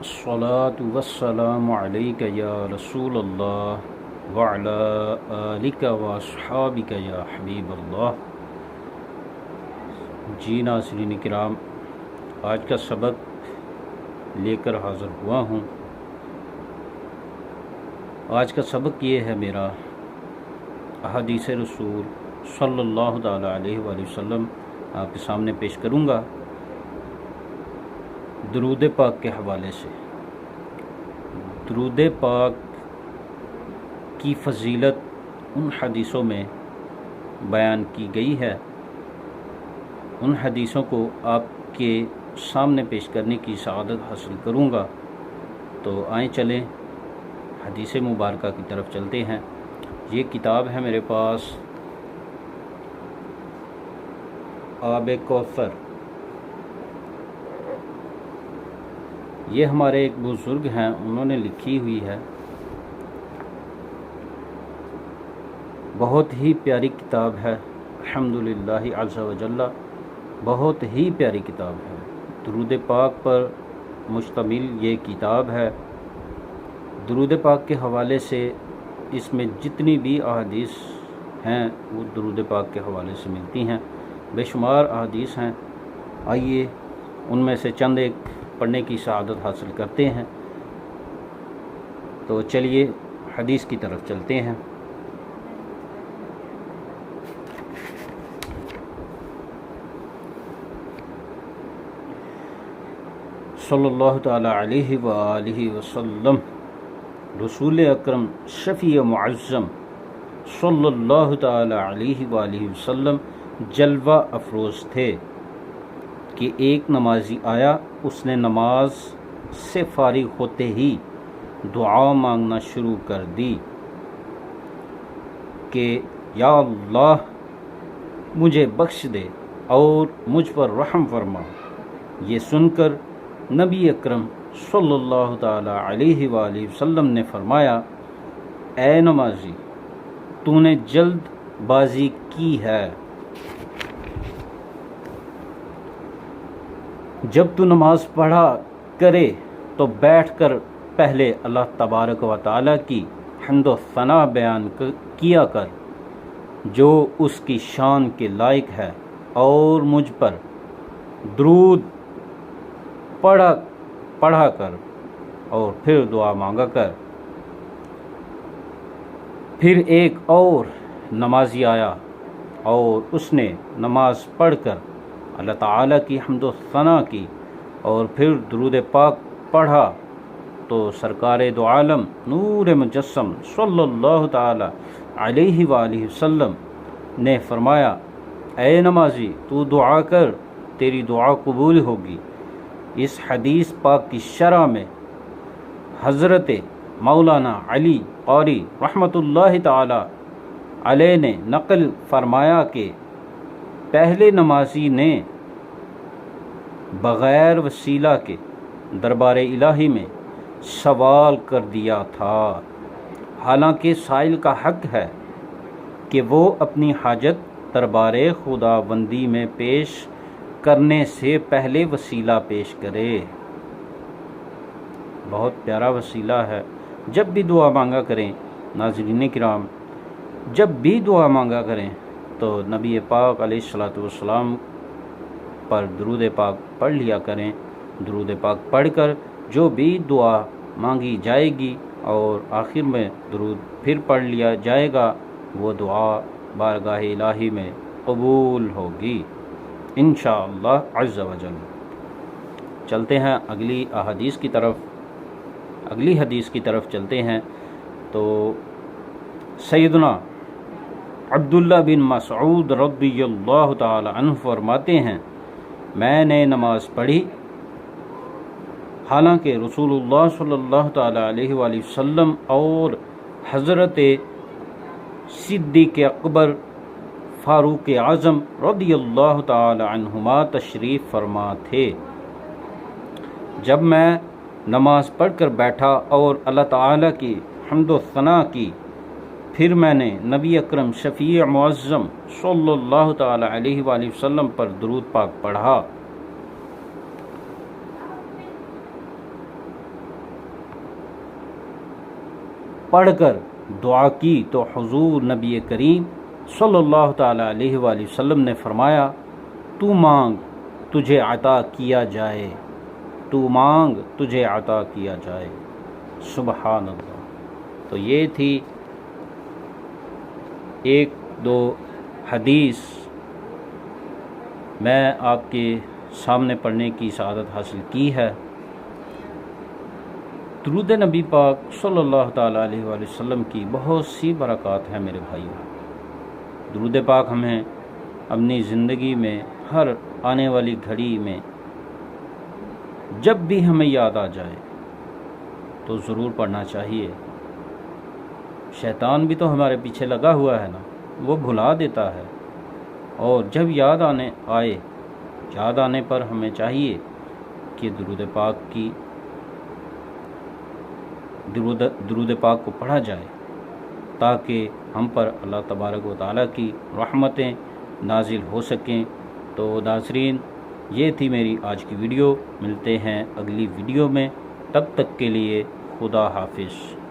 الصلاة والسلام علیک یا رسول اللہ وعلی آلک واصحابک یا حبیب اللہ۔ جی ناظرین کرام، آج کا سبق لے کر حاضر ہوا ہوں۔ آج کا سبق یہ ہے میرا، احادیث رسول صلی اللہ تعالی علیہ وآلہ وسلم آپ کے سامنے پیش کروں گا درود پاک کے حوالے سے۔ درود پاک کی فضیلت ان حدیثوں میں بیان کی گئی ہے، ان حدیثوں کو آپ کے سامنے پیش کرنے کی سعادت حاصل کروں گا۔ تو آئیں چلیں حدیث مبارکہ کی طرف چلتے ہیں۔ یہ کتاب ہے میرے پاس، آب کوثر۔ یہ ہمارے ایک بزرگ ہیں، انہوں نے لکھی ہوئی ہے۔ بہت ہی پیاری کتاب ہے، الحمدللہ عز و جل، بہت ہی پیاری کتاب ہے۔ درود پاک پر مشتمل یہ کتاب ہے۔ درود پاک کے حوالے سے اس میں جتنی بھی احادیث ہیں وہ درود پاک کے حوالے سے ملتی ہیں، بے شمار احادیث ہیں۔ آئیے ان میں سے چند ایک پڑھنے کی سعادت حاصل کرتے ہیں۔ تو چلیے حدیث کی طرف چلتے ہیں۔ صلی اللہ تعالی علیہ وآلہ وسلم، رسول اکرم شفیع معظم صلی اللہ تعالی علیہ وآلہ وسلم جلوہ افروز تھے کہ ایک نمازی آیا، اس نے نماز سے فارغ ہوتے ہی دعا مانگنا شروع کر دی کہ یا اللہ مجھے بخش دے اور مجھ پر رحم فرما۔ یہ سن کر نبی اکرم صلی اللہ تعالی علیہ وآلہ وسلم نے فرمایا، اے نمازی، تو نے جلد بازی کی ہے۔ جب تو نماز پڑھا کرے تو بیٹھ کر پہلے اللہ تبارک و تعالی کی حمد و ثنا بیان کیا کر جو اس کی شان کے لائق ہے، اور مجھ پر درود پڑھا کر اور پھر دعا مانگا کر۔ پھر ایک اور نمازی آیا اور اس نے نماز پڑھ کر اللہ تعالیٰ کی حمد و ثنا کی اور پھر درود پاک پڑھا تو سرکار دو عالم نور مجسم صلی اللہ تعالی علیہ وآلہ وسلم نے فرمایا، اے نمازی، تو دعا کر، تیری دعا قبول ہوگی۔ اس حدیث پاک کی شرح میں حضرت مولانا علی قاری رحمۃ اللہ تعالی علیہ نے نقل فرمایا کہ پہلے نمازی نے بغیر وسیلہ کے دربار الہی میں سوال کر دیا تھا، حالانکہ سائل کا حق ہے کہ وہ اپنی حاجت دربار خداوندی میں پیش کرنے سے پہلے وسیلہ پیش کرے۔ بہت پیارا وسیلہ ہے۔ جب بھی دعا مانگا کریں ناظرین کرام، جب بھی دعا مانگا کریں تو نبی پاک علیہ الصلوۃ والسلام پر درود پاک پڑھ لیا کریں۔ درود پاک پڑھ کر جو بھی دعا مانگی جائے گی اور آخر میں درود پھر پڑھ لیا جائے گا، وہ دعا بارگاہ الہی میں قبول ہوگی انشاءاللہ عز و جل۔ چلتے ہیں اگلی حدیث کی طرف چلتے ہیں۔ تو سیدنا عبداللہ بن مسعود رضی اللہ تعالی عنہ فرماتے ہیں، میں نے نماز پڑھی حالانکہ رسول اللہ صلی اللہ تعالی علیہ وآلہ وسلم اور حضرت صدیق اکبر فاروق اعظم رضی اللہ تعالی عنہما تشریف فرما تھے۔ جب میں نماز پڑھ کر بیٹھا اور اللہ تعالی کی حمد و ثنا کی، پھر میں نے نبی اکرم شفیع معظم صلی اللہ تعالی علیہ وآلہ وسلم پر درود پاک پڑھا۔ پڑھ کر دعا کی تو حضور نبی کریم صلی اللہ تعالیٰ علیہ وآلہ وسلم نے فرمایا تو مانگ تجھے عطا کیا جائے، تو مانگ تجھے عطا کیا جائے۔ سبحان اللہ۔ تو یہ تھی ایک دو حدیث میں آپ کے سامنے پڑھنے کی سعادت حاصل کی ہے۔ درود نبی پاک صلی اللہ تعالیٰ علیہ وآلہ وسلم کی بہت سی برکات ہیں میرے بھائیوں۔ درود پاک ہمیں اپنی زندگی میں ہر آنے والی گھڑی میں جب بھی ہمیں یاد آ جائے تو ضرور پڑھنا چاہیے۔ شیطان بھی تو ہمارے پیچھے لگا ہوا ہے نا، وہ بھلا دیتا ہے، اور جب یاد آنے پر ہمیں چاہیے کہ درود پاک کو پڑھا جائے تاکہ ہم پر اللہ تبارک و تعالیٰ کی رحمتیں نازل ہو سکیں۔ تو ناظرین، یہ تھی میری آج کی ویڈیو، ملتے ہیں اگلی ویڈیو میں، تب تک کے لیے خدا حافظ۔